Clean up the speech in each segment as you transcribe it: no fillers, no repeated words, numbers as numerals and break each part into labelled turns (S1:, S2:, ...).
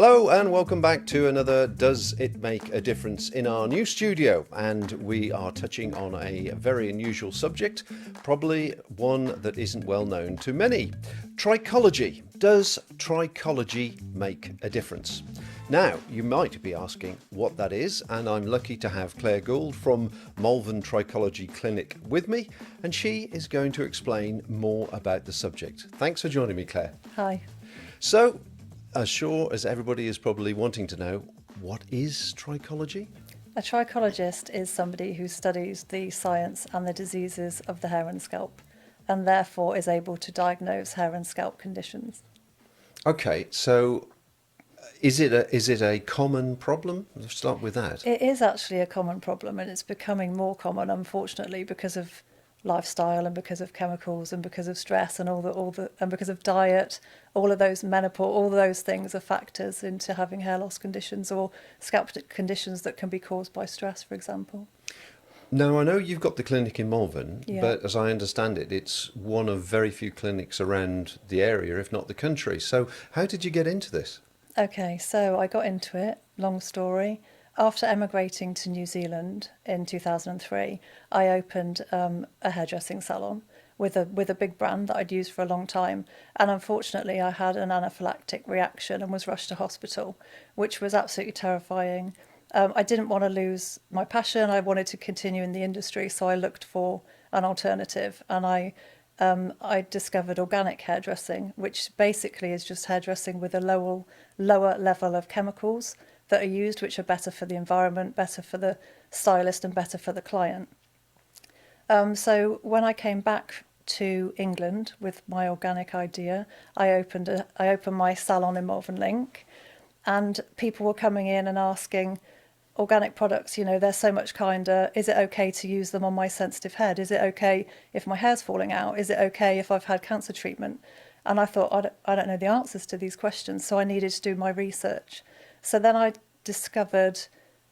S1: Hello and welcome back to another Does It Make a Difference in our new studio, and we are touching on a very unusual subject, probably one that isn't well known to many. Trichology. Does trichology make a difference? Now, you might be asking what that is, and I'm lucky to have Claire Gould from Malvern Trichology Clinic with me, and she is going to explain more about the subject. Thanks for joining me, Claire.
S2: Hi.
S1: So, as sure as everybody is probably wanting to know, what is trichology?
S2: A trichologist is somebody who studies the science and the diseases of the hair and scalp, and therefore is able to diagnose hair and scalp conditions.
S1: Okay, so is it a common problem? Let's start with that.
S2: It is actually a common problem, and it's becoming more common, unfortunately, because of lifestyle and because of chemicals and because of stress and and because of diet. All of those menopause, all those things are factors into having hair loss conditions or scalp conditions that can be caused by stress, for example.
S1: Now, I know you've got the clinic in Malvern,
S2: Yeah.
S1: but as I understand it, it's one of very few clinics around the area, if not the country. So how did you get into this?
S2: Okay, so I got into it, long story. After emigrating to New Zealand in 2003, I opened a hairdressing salon with a big brand that I'd used for a long time. And unfortunately, I had an anaphylactic reaction and was rushed to hospital, which was absolutely terrifying. I didn't want to lose my passion. I wanted to continue in the industry, so I looked for an alternative. And I discovered organic hairdressing, which basically is just hairdressing with a lower level of chemicals that are used, which are better for the environment, better for the stylist and better for the client. So when I came back to England with my organic idea, I opened my salon in Malvern Link, and people were coming in and asking, organic products, they're so much kinder. Is it okay to use them on my sensitive head? Is it okay if my hair's falling out? Is it okay if I've had cancer treatment? And I thought, I don't know the answers to these questions, so I needed to do my research. So then I discovered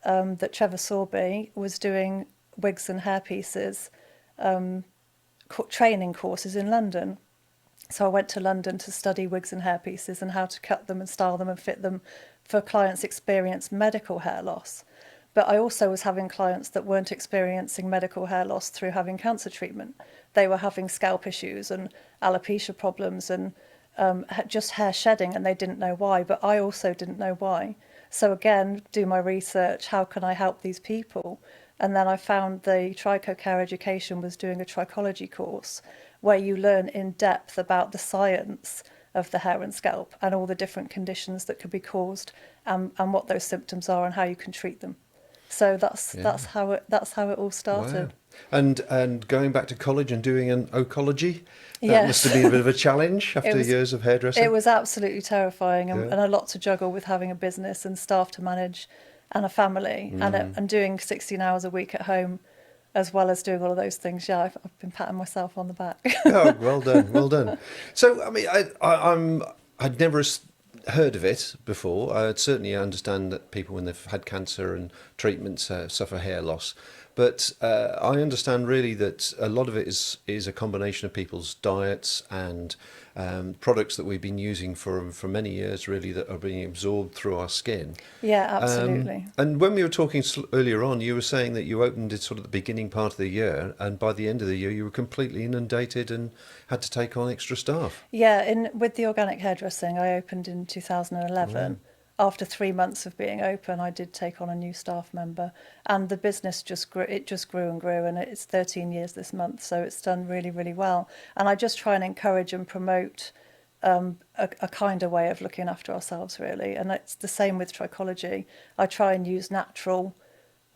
S2: that Trevor Sorby was doing wigs and hairpieces training courses in London. So I went to London to study wigs and hairpieces and how to cut them and style them and fit them for clients experiencing medical hair loss. But I also was having clients that weren't experiencing medical hair loss through having cancer treatment. They were having scalp issues and alopecia problems and just hair shedding, and they didn't know why, but I also didn't know why. So again, do my research, how can I help these people? And then I found the Tricho Care Education was doing a trichology course where you learn in depth about the science of the hair and scalp and all the different conditions that could be caused and what those symptoms are and how you can treat them. So that's how it all started.
S1: Wow. And going back to college and doing an oncology, that
S2: Yes.
S1: must have been a bit of a challenge after years of hairdressing.
S2: It was absolutely terrifying and
S1: Yeah.
S2: a lot to juggle with having a business and staff to manage and a family and doing 16 hours a week at home as well as doing all of those things. Yeah, I've been patting myself on the back.
S1: Oh, well done, well done. So, I mean, I'd never heard of it before. I certainly understand that people, when they've had cancer and treatments, suffer hair loss. But I understand really that a lot of it is a combination of people's diets and products that we've been using for many years, really, that are being absorbed through our skin.
S2: Yeah, absolutely.
S1: And when we were talking earlier on, you were saying that you opened it sort of at the beginning part of the year, and by the end of the year, you were completely inundated and had to take on extra staff.
S2: Yeah, with the organic hairdressing, I opened in 2011. After 3 months of being open, I did take on a new staff member, and the business just grew. It just grew and grew, and it's 13 years this month, so it's done really, really well. And I just try and encourage and promote a kinder way of looking after ourselves, really. And it's the same with trichology. I try and use natural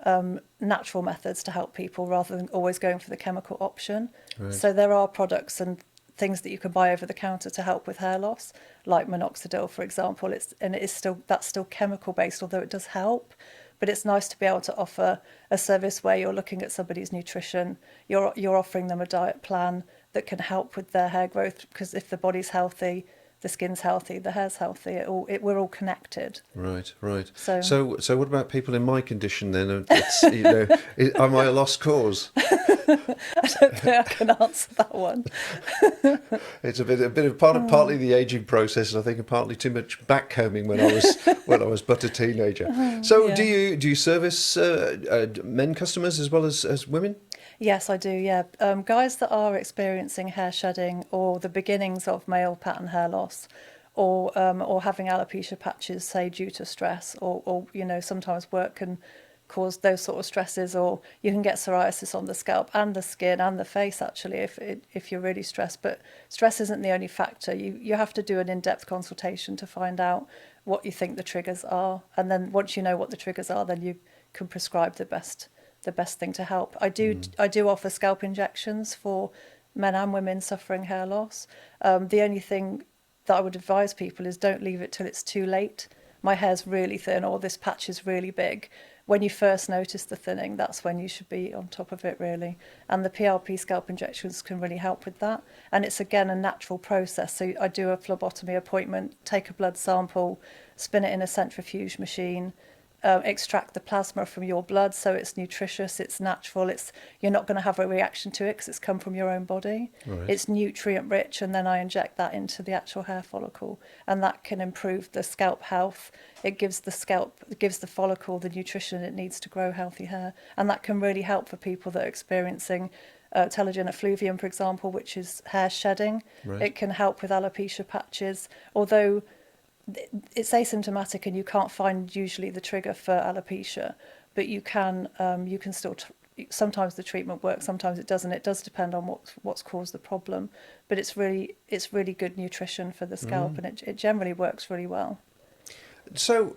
S2: methods to help people rather than always going for the chemical option.
S1: Right.
S2: So there are products and things that you can buy over the counter to help with hair loss, like minoxidil, for example. That's still chemical based, although it does help. But it's nice to be able to offer a service where you're looking at somebody's nutrition, you're offering them a diet plan that can help with their hair growth, because if the body's healthy, the skin's healthy, the hair's healthy. We're all connected.
S1: Right, right.
S2: So
S1: what about people in my condition then? Am I a lost cause?
S2: I don't think I can answer that one.
S1: It's a bit of partly the aging process, and I think partly too much backcombing when I was but a teenager. So
S2: Yeah.
S1: do you service men customers as well as women?
S2: Yes, I do. Yeah, guys that are experiencing hair shedding or the beginnings of male pattern hair loss, or having alopecia patches, say due to stress, or sometimes work can cause those sort of stresses, or you can get psoriasis on the scalp and the skin and the face actually if you're really stressed. But stress isn't the only factor. You have to do an in-depth consultation to find out what you think the triggers are, and then once you know what the triggers are, then you can prescribe the best thing to help. I do offer scalp injections for men and women suffering hair loss. The only thing that I would advise people is don't leave it till it's too late. My hair's really thin or this patch is really big. When you first notice the thinning, that's when you should be on top of it, really. And the PRP scalp injections can really help with that. And it's, again, a natural process. So I do a phlebotomy appointment, take a blood sample, spin it in a centrifuge machine, extract the plasma from your blood, so it's nutritious, it's natural, you're not going to have a reaction to it because it's come from your own body.
S1: Right.
S2: It's nutrient rich, and then I inject that into the actual hair follicle, and that can improve the scalp health. It gives the follicle the nutrition it needs to grow healthy hair, and that can really help for people that are experiencing telogen effluvium, for example, which is hair shedding.
S1: Right.
S2: It can help with alopecia patches, although it's asymptomatic and you can't find usually the trigger for alopecia, but you can still sometimes the treatment works, sometimes it doesn't. It does depend on what's caused the problem, but it's really good nutrition for the scalp, and it generally works really well.
S1: So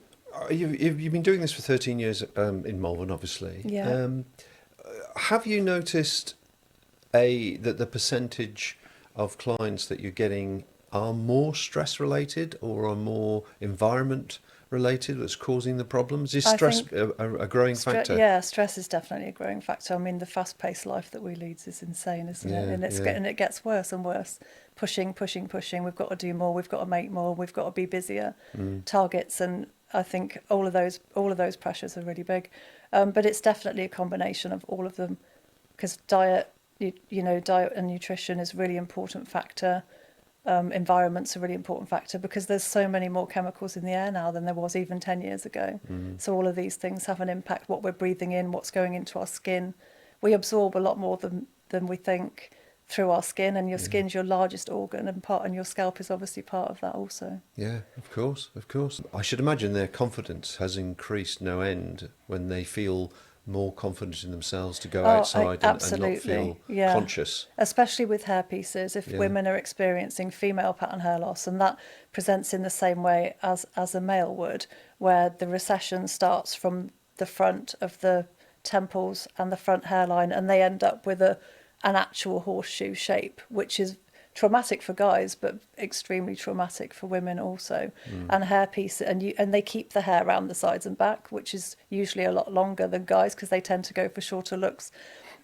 S1: you've been doing this for 13 years in Malvern, obviously.
S2: Yeah.
S1: Have you noticed that the percentage of clients that you're getting are more stress related or are more environment related that's causing the problems? Is stress a growing factor?
S2: Yeah, stress is definitely a growing factor. I mean, the fast-paced life that we lead is insane, isn't it? And it gets worse and worse. Pushing. We've got to do more. We've got to make more. We've got to be busier. Targets, and I think all of those pressures are really big. But it's definitely a combination of all of them, because diet and nutrition is a really important factor. Environment's a really important factor because there's so many more chemicals in the air now than there was even 10 years ago. So all of these things have an impact, what we're breathing in, what's going into our skin. We absorb a lot more than we think through our skin, and your skin's your largest organ, and your scalp is obviously part of that also.
S1: Yeah, of course. I should imagine their confidence has increased no end when they feel more confident in themselves to go outside and not feel conscious.
S2: Especially with hairpieces, if women are experiencing female pattern hair loss, and that presents in the same way as a male would, where the recession starts from the front of the temples and the front hairline, and they end up with an actual horseshoe shape, which is traumatic for guys, but extremely traumatic for women also. And hairpiece, and they keep the hair around the sides and back, which is usually a lot longer than guys because they tend to go for shorter looks.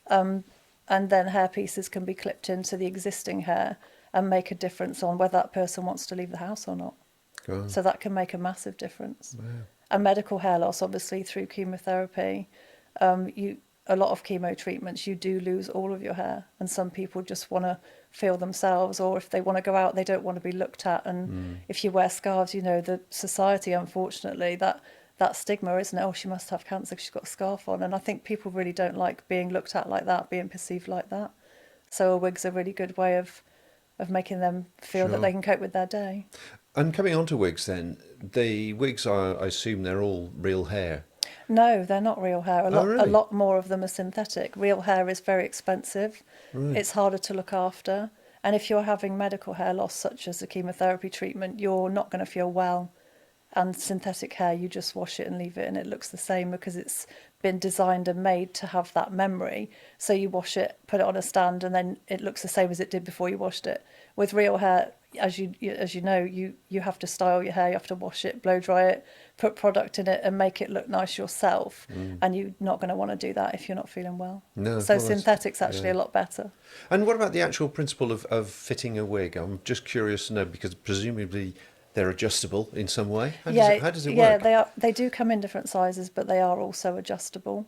S2: And then hairpieces can be clipped into the existing hair and make a difference on whether that person wants to leave the house or not.
S1: God.
S2: So that can make a massive difference.
S1: Wow.
S2: And medical hair loss, obviously, through chemotherapy, a lot of chemo treatments, you do lose all of your hair, and some people just want to feel themselves, or if they want to go out, they don't want to be looked at. And if you wear scarves, the society, unfortunately, that stigma, isn't it? Oh, she must have cancer because she's got a scarf on. And I think people really don't like being looked at like that, being perceived like that. So a wig's a really good way of making them feel that they can cope with their day.
S1: And coming on to wigs then, the wigs I assume they're all real hair.
S2: No, they're not real hair.
S1: Really?
S2: A lot more of them are synthetic. Real hair is very expensive.
S1: Right.
S2: It's harder to look after. And if you're having medical hair loss, such as a chemotherapy treatment, you're not going to feel well. And synthetic hair, you just wash it and leave it, and it looks the same because it's been designed and made to have that memory. So you wash it, put it on a stand, and then it looks the same as it did before you washed it. With real hair, as you know, you have to style your hair, you have to wash it, blow dry it, put product in it, and make it look nice yourself. And you're not going to want to do that if you're not feeling well.
S1: No,
S2: so
S1: well,
S2: synthetic's actually a lot better.
S1: And what about the actual principle of fitting a wig? I'm just curious to know, because presumably they're adjustable in some way. How does it
S2: yeah,
S1: work?
S2: they are. They do come in different sizes, but they are also adjustable.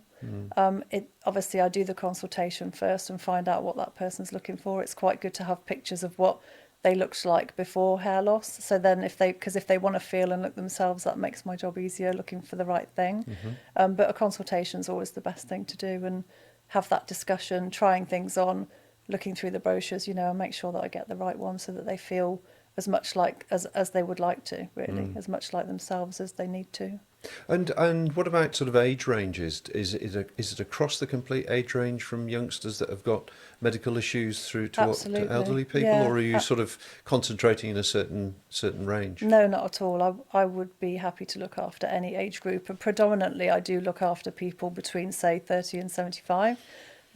S2: It obviously I do the consultation first and find out what that person's looking for. It's quite good to have pictures of what they looked like before hair loss. So then if they want to feel and look themselves, that makes my job easier looking for the right thing. But a consultation is always the best thing to do, and have that discussion, trying things on, looking through the brochures, and make sure that I get the right one so that they feel as much like as they would like to, really, as much like themselves as they need to.
S1: And what about sort of age ranges? Is it across the complete age range from youngsters that have got medical issues through to elderly people,
S2: yeah.
S1: or are you sort of concentrating in a certain range?
S2: No, not at all. I would be happy to look after any age group, and predominantly I do look after people between, say, 30 and 75,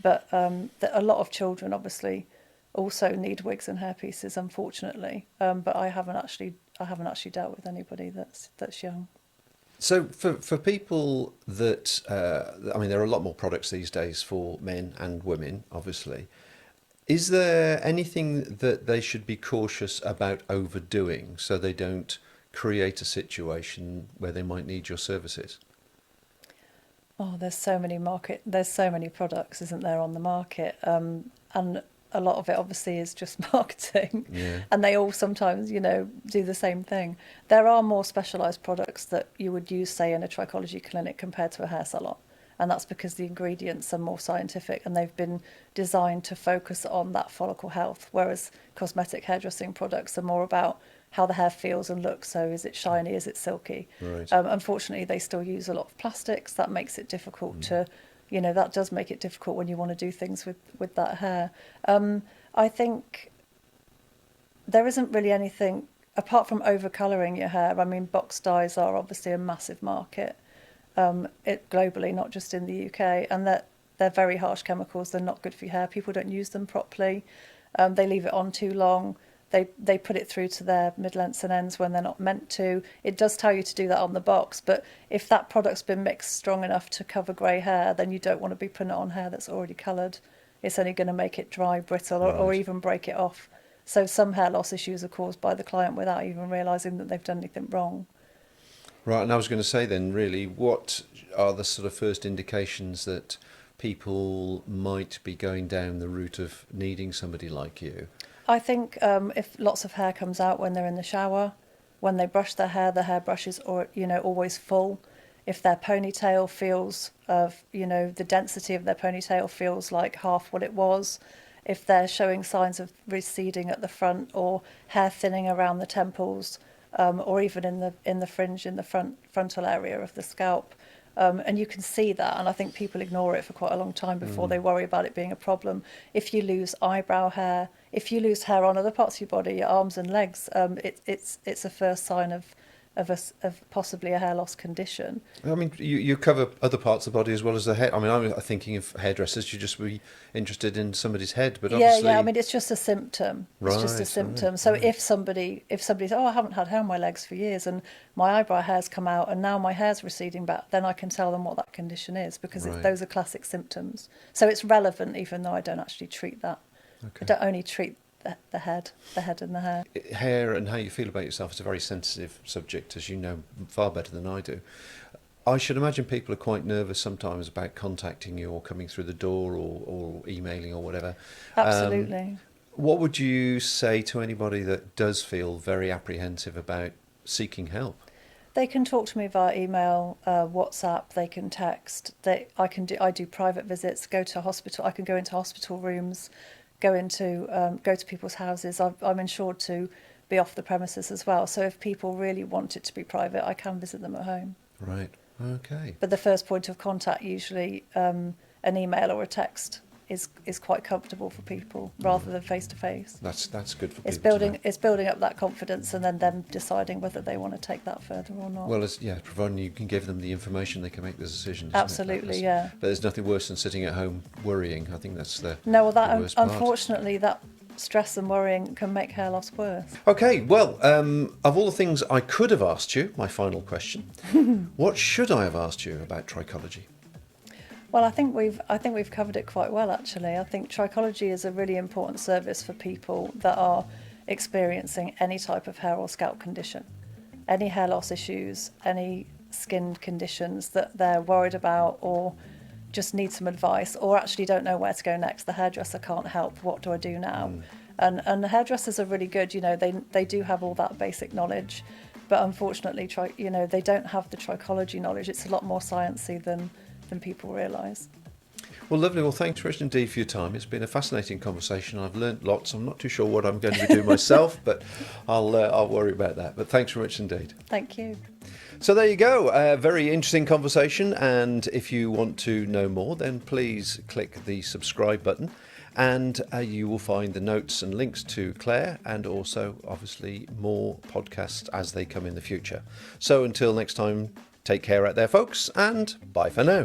S2: but a lot of children obviously also need wigs and hairpieces, unfortunately. But I haven't actually dealt with anybody that's young.
S1: So for people that, I mean, there are a lot more products these days for men and women, obviously. Is there anything that they should be cautious about overdoing so they don't create a situation where they might need your services?
S2: Oh, there's so many products, isn't there, on the market? And a lot of it obviously is just marketing.
S1: Yeah.
S2: And they all sometimes, do the same thing. There are more specialised products that you would use, say, in a trichology clinic compared to a hair salon. And that's because the ingredients are more scientific and they've been designed to focus on that follicle health, whereas cosmetic hairdressing products are more about how the hair feels and looks. So is it shiny, is it silky?
S1: Right.
S2: Unfortunately, they still use a lot of plastics. That makes it difficult to, that does make it difficult when you want to do things with that hair. I think there isn't really anything, apart from over-colouring your hair. I mean, box dyes are obviously a massive market. Globally, not just in the UK, and they're very harsh chemicals. They're not good for your hair. People don't use them properly. They leave it on too long. They put it through to their mid-lengths and ends when they're not meant to. It does tell you to do that on the box, but if that product's been mixed strong enough to cover grey hair, then you don't want to be putting it on hair that's already coloured. It's only going to make it dry, brittle, or even break it off. So some hair loss issues are caused by the client without even realising that they've done anything wrong.
S1: Right, and I was going to say then, really, what are the sort of first indications that people might be going down the route of needing somebody like you?
S2: I think if lots of hair comes out when they're in the shower, when they brush their hair brushes or always full. If their ponytail feels the density of their ponytail feels like half what it was. If they're showing signs of receding at the front or hair thinning around the temples, or even in the fringe in the frontal area of the scalp. And you can see that, and I think people ignore it for quite a long time before they worry about it being a problem. If you lose eyebrow hair, if you lose hair on other parts of your body, your arms and legs, it's a first sign of possibly a hair loss condition.
S1: I mean, you cover other parts of the body as well as the head. I mean, I'm thinking of hairdressers, you just be interested in somebody's head, but obviously...
S2: Yeah, I mean, it's just a symptom. It's just a symptom.
S1: Right,
S2: so
S1: right.
S2: if somebody says, I haven't had hair on my legs for years and my eyebrow hair's come out and now my hair's receding back, then I can tell them what that condition is, because
S1: Right.
S2: those are classic symptoms. So it's relevant, even though I don't actually treat that.
S1: Okay.
S2: I don't only treat the head and the hair.
S1: Hair and how you feel about yourself is a very sensitive subject, as you know far better than I do. I should imagine people are quite nervous sometimes about contacting you or coming through the door or emailing or whatever.
S2: Absolutely.
S1: What would you say to anybody that does feel very apprehensive about seeking help?
S2: They can talk to me via email, WhatsApp. They can text. I do private visits. Go to hospital. I can go into hospital rooms. Go to people's houses. I'm insured to be off the premises as well. So if people really want it to be private, I can visit them at home.
S1: Right. Okay.
S2: But the first point of contact, usually an email or a text, is quite comfortable for people rather than face to face.
S1: That's good for
S2: It's
S1: people to know.
S2: it's building up that confidence and then them deciding whether they want to take that further or not.
S1: Well, providing you can give them the information, they can make the decision. Isn't it?
S2: Absolutely, yeah.
S1: But there's nothing worse than sitting at home worrying. I think that's the
S2: No, well,
S1: the
S2: that
S1: worst part.
S2: unfortunately, that stress and worrying can make hair loss worse.
S1: Okay, well, of all the things I could have asked you, my final question, what should I have asked you about trichology?
S2: Well, I think we've covered it quite well, actually. I think trichology is a really important service for people that are experiencing any type of hair or scalp condition. any hair loss issues, any skin conditions that they're worried about or just need some advice, or actually don't know where to go next. The hairdresser can't help. What do I do now? And the hairdressers are really good. You know, they do have all that basic knowledge, but unfortunately, they don't have the trichology knowledge. It's a lot more sciencey than people realise.
S1: Well, lovely. Well, thanks very much indeed for your time. It's been a fascinating conversation. I've learnt lots. I'm not too sure what I'm going to be doing myself, but I'll worry about that. But thanks very much indeed.
S2: Thank you.
S1: So there you go. A very interesting conversation. And if you want to know more, then please click the subscribe button. And you will find the notes and links to Claire, and also, obviously, more podcasts as they come in the future. So until next time, take care out there, folks, and bye for now.